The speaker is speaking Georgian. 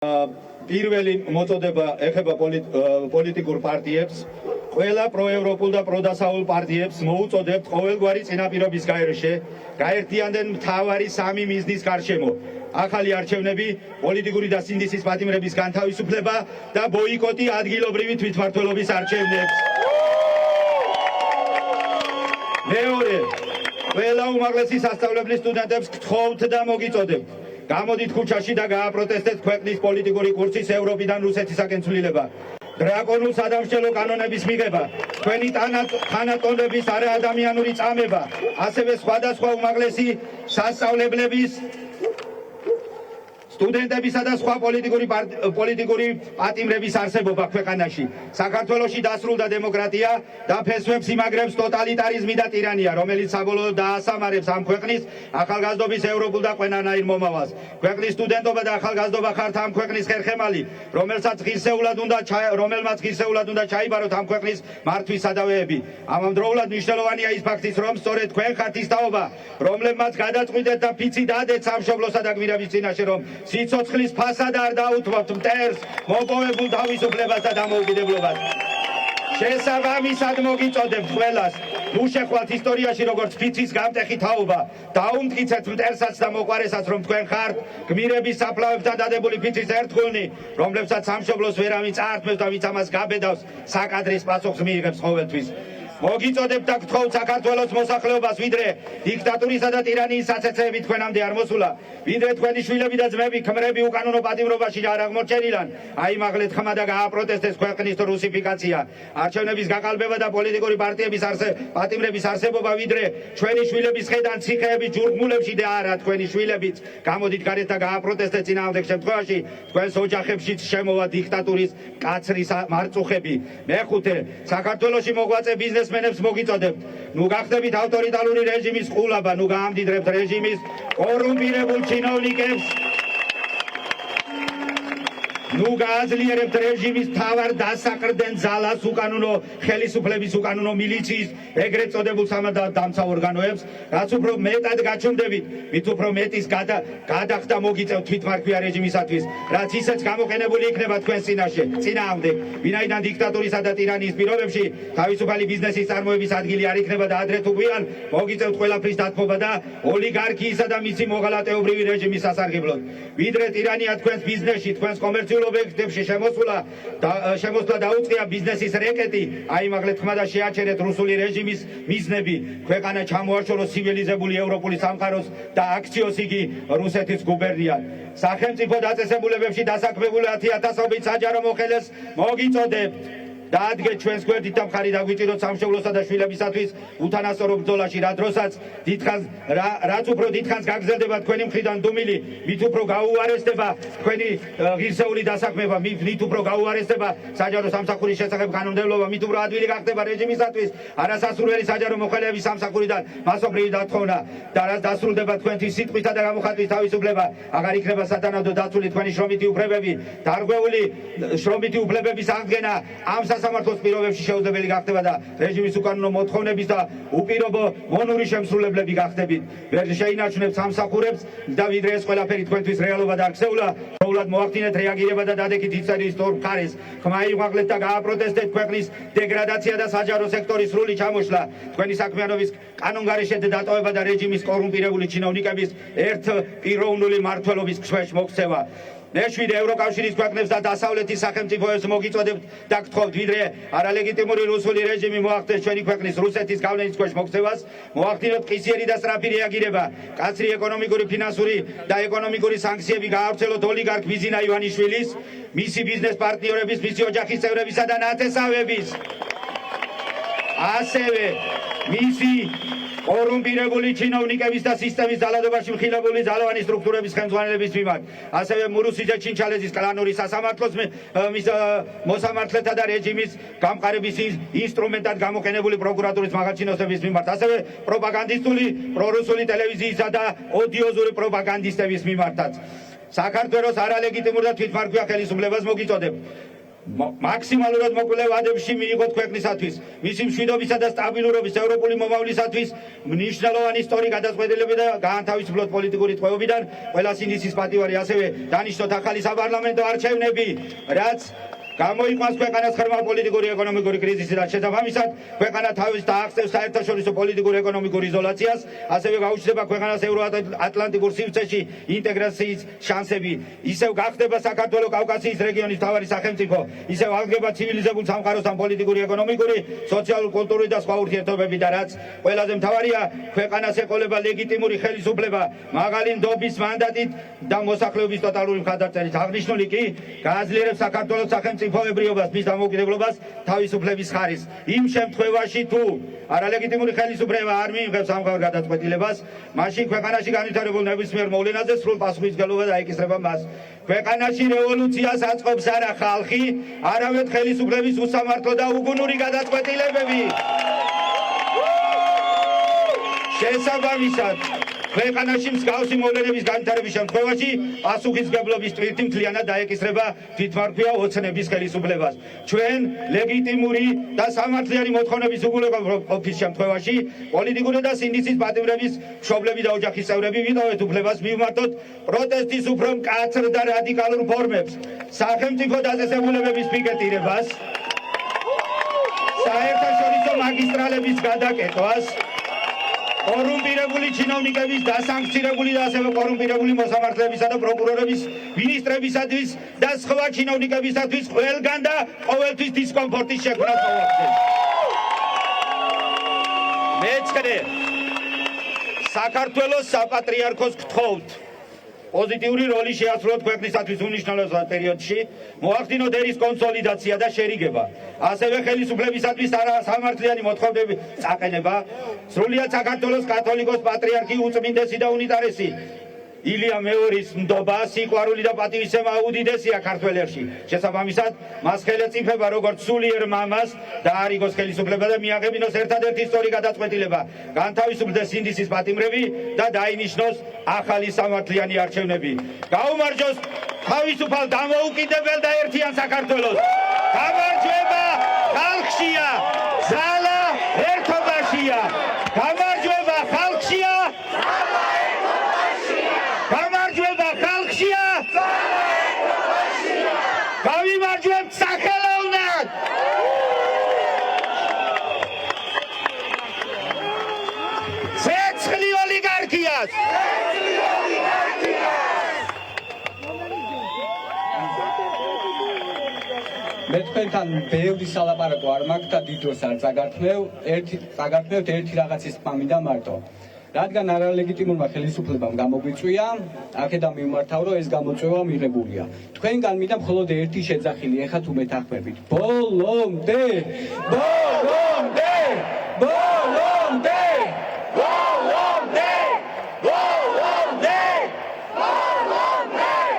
პირველი მოწოდება ეხება პოლიტიკურ პარტიებს, ყველა პროევროპულ და პროდასაულ პარტიებს მოუწოდებთ ყოველგვარი წინაპირობის გარეშე გაერთიანდნენ მთავარი სამი მიზნის გარშემო: ახალი არჩევნები, პოლიტიკური და სინდისის პატიმრების განთავისუფლება და ბოიკოტი ადგილობრივი თვითმმართველობის არჩევნებს. მეორე, ყველა უმაღლესი სასწავლებლის სტუდენტებს გთხოვთ და მოგიწოდებთ: გამოდით ქუჩაში და გააპროტესტეთ ქვეყნის პოლიტიკური კურსის ევროპიდან რუსეთისაკენ ცვლილება, დრაკონულ სადამსჯელო კანონების მიღება, თქვენი თანატონების არაადამიანური წამება, ასევე სხვადასხვა უმაღლესი სასწავლებლების, სტუდენტებისა და სხვა პოლიტიკური პატიმრების არსებობა ქვეყანაში. საქართველოში დასრულდა დემოკრატია და ფესვებს იმაგრებს ტოტალიტარიზმი და ტირანია, რომელიც საბოლოოდ დაასამარებს ამ ქვეყნის ახალგაზრდობის ევროპულ და ყველანაირ მომავალს. ქვეყნის სტუდენტობა და ახალგაზრდობა ხართ ამ ქვეყნის ხერხემალი, რომელმაც ღირსეულად უნდა ჩაიბაროთ ამ ქვეყნის მართვის სადავეები. ამავდროულად მნიშვნელოვანია ის ფაქტიც, რომ სწორედ თქვენ ხართ ის თაობა, რომლებმაც გადაწყვიტეთ და ფიცი დადეთ სამშობლოსა და გმირების წინაშე, რომ სიცოცხლის ფასად არ დაუთმობთ მტერს მოპოვებულ თავისუფლებას და დამოუკიდებლობას. შესაბამისად მოგიწოდებთ ყველას, ნუ შეხვალთ ისტორიაში როგორც ფიცის გამტეხი თაობა, დაუმტკიცეთ მტერსაც და მოყვარესაც, რომ თქვენ ხართ გმირების საფლავებთან დადებული ფიცის ერთგულნი, რომლებსაც სამშობლოს ვერავინ წაართმევს და ვინც ამას გაბედავს, საკადრის პასუხს მიიღებს ყოველთვის. მოგიწოდებთ და გთხოვთ საქართველოს მოსახლეობას, ვიდრე დიქტატურისა და ტირანიის საცეცეები თქვენამდე არ მოსულა, ვიდრე თქვენი შვილები და ძმები ქმრები უკანონო პატიმრობაში არ აღმორჩენილან, აიმაღლეთ ხმა და გააპროტესტეს ქვეყნის რუსიფიკაცია, არჩევნების გაყალბება და პოლიტიკური პარტიების პატიმრების არსებობა, ვიდრე ჩვენი შვილების ხედან ციხეების ჯურგმულებში და არა თქვენი შვილებიც. გამოდით გარეთ და გააპროტესტეთ, წინააღმდეგ შემთხვევაში თქვენს ოჯახებშიც შემოვა დიქტატურის კაცრი მარწუხები. მეხუთე, საქართველოში მოღვაწე ბიზნესმენებს მოგიწოდებთ: ნუ გახდებით ავტორიტარული რეჟიმის ყულაბა, ნუ გაამდიდრებთ რეჟიმის კორუმპირებულ ჩინოვნიკებს, ნუ გააძლიერებთ რეჟიმის მთავარ დასაყრდენ ძალას, უკანონო ხელისუფლების, უკანონო მილიციის, ეგრეთ წოდებულ სამართალდამცავ ორგანოებს. რაც უფრო მეტად გაჩვენდებით, მით უფრო მეტის გადახდა მოგიწევთ თვითმარქვია რეჟიმისათვის, რაც ისეც გამოყენებული იქნება თქვენს წინააღმდეგ, ვინაიდან დიქტატურისა და ტირანიის პირობებში თავისუფალი ბიზნესის წარმოების ადგილი არ იქნება და ადრე თუ გვიან მოგიწევთ ყველაფრის დათმობა და ოლიგარქიისა და მისი მოღალატეობრივი რეჟიმის სასარგებლოდ. ვიდრე ტირანია თქვენს ბიზნესში, თქვენს კომერციულ ობიექტებში შემოსვლა დაუწყია ბიზნესის რეკეტი, აიმაღლეთ ხმა და შეაჩერეთ რუსული რეჟიმის მიზნები, ქვეყანა ჩამოაშოროს ცივილიზებული ევროპული სამყაროს და აქციოს იგი რუსეთის გუბერნიად. სახელმწიფო დაწესებულებებში დასაქმებული 10,000-ობით საჯარო მოხელეს მოგიწოდებთ: დაადგეთ ჩვენს გვერდით და მხარი დაგვიჭიროთ სამშობლოსა და შვილებისათვის უთანასწორო ბრძოლაში, რაც უფრო დიდხანს გაგრძელდება თქვენი მხრიდან დუმილი, მით უფრო გაუარესდება თქვენი ღირსეული დასაქმება, მით უფრო გაუარესდება საჯარო სამსახურის შესახებ კანონმდებლობა, მით უფრო ადვილი გახდება რეჟიმისათვის არასასურველი საჯარო მოხელებების სამსახურიდან მასობრივი დათხოვნა და რაც დასრულდება თქვენთვის სიტყვითა და გამოხატვის თავისუფლება, აღარ იქნება სათანადო დაცული თქვენი შრომითი უფლებები, დარღვეული შრომითი უფლებების აღდგენა ამ სასამართლოს პირობებში შეუძლებელი გახდება და რეჟიმის უკანონო მოთხოვნების და უპირობო მონური შემსრულებლები გახდებით. ვერ შეინარჩუნებთ სამსახურებს და ვიდრე ეს ყველაფერი თქვენთვის რეალობა და აქცეულა, სრულად მოახდინეთ რეაგირება და დადექით იწერის თორ მხარეს. ხმა იღვაღლეთ და გააპროტესტეთ ქვეყნის დეგრადაცია და საჯარო სექტორის სრული ჩამოშლა, თქვენი საქმიანობის კანონგარეშე დატოვება და რეჟიმის კორუმპირებული ჩინოვნიკების ერთპიროვნული მმართველობის ქვეშ მოქცევა. მეშვიდე, ევროკავშირის ქვეყნებს და დასავლეთის სახელმწიფოებს მოგიწოდებთ და გთხოვთ, ვიდრე არალეგიტიმური რუსული რეჟიმი მოახდენს ჩვენი ქვეყნის რუსეთის გავლენის ქვეშ მოქცევას, მოახდინოთ ყისიერი და სწრაფი რეაგირება, კაცრი ეკონომიკური, ფინანსური და ეკონომიკური სანქციები გაავრცელოთ ოლიგარქ ბიზინა ივანიშვილის, მისი ბიზნეს პარტნიორების, მისი ოჯახის წევრებისა და ნათესავების, ასევე მისი კორუმპირებული ჩინოვნიკების და სისტემის ძალადობაში მხილებული ძალოვანი სტრუქტურების ხელმძღვანელების მიმართ, ასევე მურუსიძე ჩინჩალეთის კლანური სასამართლოს მოსამართლეთა და რეჟიმის გამყარების ინსტრუმენტად გამოყენებული პროკურატურის მაღალჩინოსნების მიმართ, ასევე პროპაგანდისტული პრორუსული ტელევიზიისა და ოდიოზური პროპაგანდისტების მიმართაც. საქართველოს არალეგიტიმურ და თვითმარქვია ხელისუფლებას მოგიწოდებთ: მაქსიმალურად მოკლე ვადებში მიიღოთ ქვეყნისათვის, მისი მშვიდობისა და სტაბილურობის ევროპული მომავლისათვის მნიშვნელოვანი ისტორიული გადაწყვეტილებები და გაანთავისუფლოთ პოლიტიკური ტყვეობიდან ყველა სინდისის პატივარი, ასევე დანიშნოთ ახალი საპარლამენტო არჩევნები, რაც გამოიყვანს ქვეყანას ღრმა პოლიტიკური ეკონომიკური კრიზისიდან. შესაბამისად, ქვეყანა თავის დააღწევს საერთაშორისო პოლიტიკურ ეკონომიკურ იზოლაციას, ასევე გაუჩნდება ქვეყანას ევროატლანტიკურ სივრცეში ინტეგრაციის შანსები. ისევ გახდება საქართველოს კავკასიის რეგიონის მთავარი სახელმწიფო, ისევ აღდგება ცივილიზებულ სამყაროსთან პოლიტიკური, ეკონომიკური, სოციალურ-კულტურული და სხვა ურთიერთობები და რაც ყველაზე მთავარია, ქვეყანას ეყოლება ლეგიტიმური ხელისუფლება, მაღალი ნდობის მანდატით და მოსახლეობის ტოტალური მხარდაჭერით. აღნიშნული კი გააძლიერებს საქართველოს სახელმწიფო მის დამოუკიდებლობას, თავისუფლების ხარისხს. იმ შემთხვევაში თუ არალეგიტიმური ხელისუფლება არ მიიღებს ამგვარ გადაწყვეტილებას, მაშინ ქვეყანაში განვითარებულ ნებისმიერ მოვლენაზე სრულ პასუხისმგებლობა დაეკისრება მას. ქვეყანაში რევოლუციას აწყობს არა ხალხი, არამედ ხელისუფლების უსამართლო და უგუნური გადაწყვეტილებები. შესაბამისად, ქვეყანაში მსგავსი მოვლენების განვითარების შემთხვევაში პასუხისმგებლობის ტვირთი მთლიანად დაეკისრება თვითმარქვია ოცნების ხელისუფლებას. ჩვენ ლეგიტიმური და სამართლიანი მოთხოვნების უგულოყოფის შემთხვევაში პოლიტიკური და სინდისის პატიმრების მშობლები და ოჯახის წევრები ვიტოვეთ უფლებას მივმართოთ პროტესტის უფრო მკაცრ და რადიკალურ ფორმებს, სახელმწიფო დაწესებულებების პიკეტირებას, საერთაშორისო მაგისტრალების გადაკეთებას, კორუმპირებული ჩინოვნიკების დასანქცირებული და ასევე კორუმპირებული მოსამართლეებისა და პროკურორების, მინისტრებისათვის და სხვა ჩინოვნიკებისათვის ყველგან და ყოველთვის დისკომფორტის შექმნას მოვახდენთ. მეცხრე, საქართველოს საპატრიარქოს გთხოვთ პოზიტიური როლი შეასრულოთ ქვეყნისათვის უნიშნელო პერიოდში, მოახდინოთ ერის კონსოლიდაცია და შერიგება, ასევე ხელისუფლებისათვის სამართლიანი მოთხოვნების წაყენება, სრულიად საქართველოს კათოლიკოს პატრიარქი უწმინდესი და უნიტარესი ილია მეორის ნდობა, სიყვარული და პატივისცემა უდიდესია ქართველებში. შესაბამისად, მას ხელეწიფება როგორც სულიერ მამას და აარიგოს ხელისუფლება და მიაღებინოს ერთადერთი სწორი გადაწყვეტილება, განთავისუფლდეს სინდისის პატიმრები და დაინიშნოს ახალი სამართლიანი არჩევნები. გაუმარჯოს თავისუფალ, დამოუკიდებელ და ერთიან საქართველოს. გამარჯვება ხალხშია, ძალა ერთობაშია. გამარჯვება ხალხშია, გამარჯვება ხალხშია, გავიმარჯვებთ სახელოვნად. ცეცხლი ოლიგარქიას. მე თქვენთან ბევრი სალაპარაკო არ მაქვს და დიდოს არ წაგართმევთ ერთი რაღაცის თქმა მინდა მარტო. რადგან არალეგიტიმურმა ხელისუფლებამ გამოგვიწვია, აქედან მივმართავ, რომ ეს გამოწვევა მიღებულია. თქვენგან მინდა მხოლოდ ერთი შეძახილი, ეხლა თუ მეთანხმებით. ბოლომდე!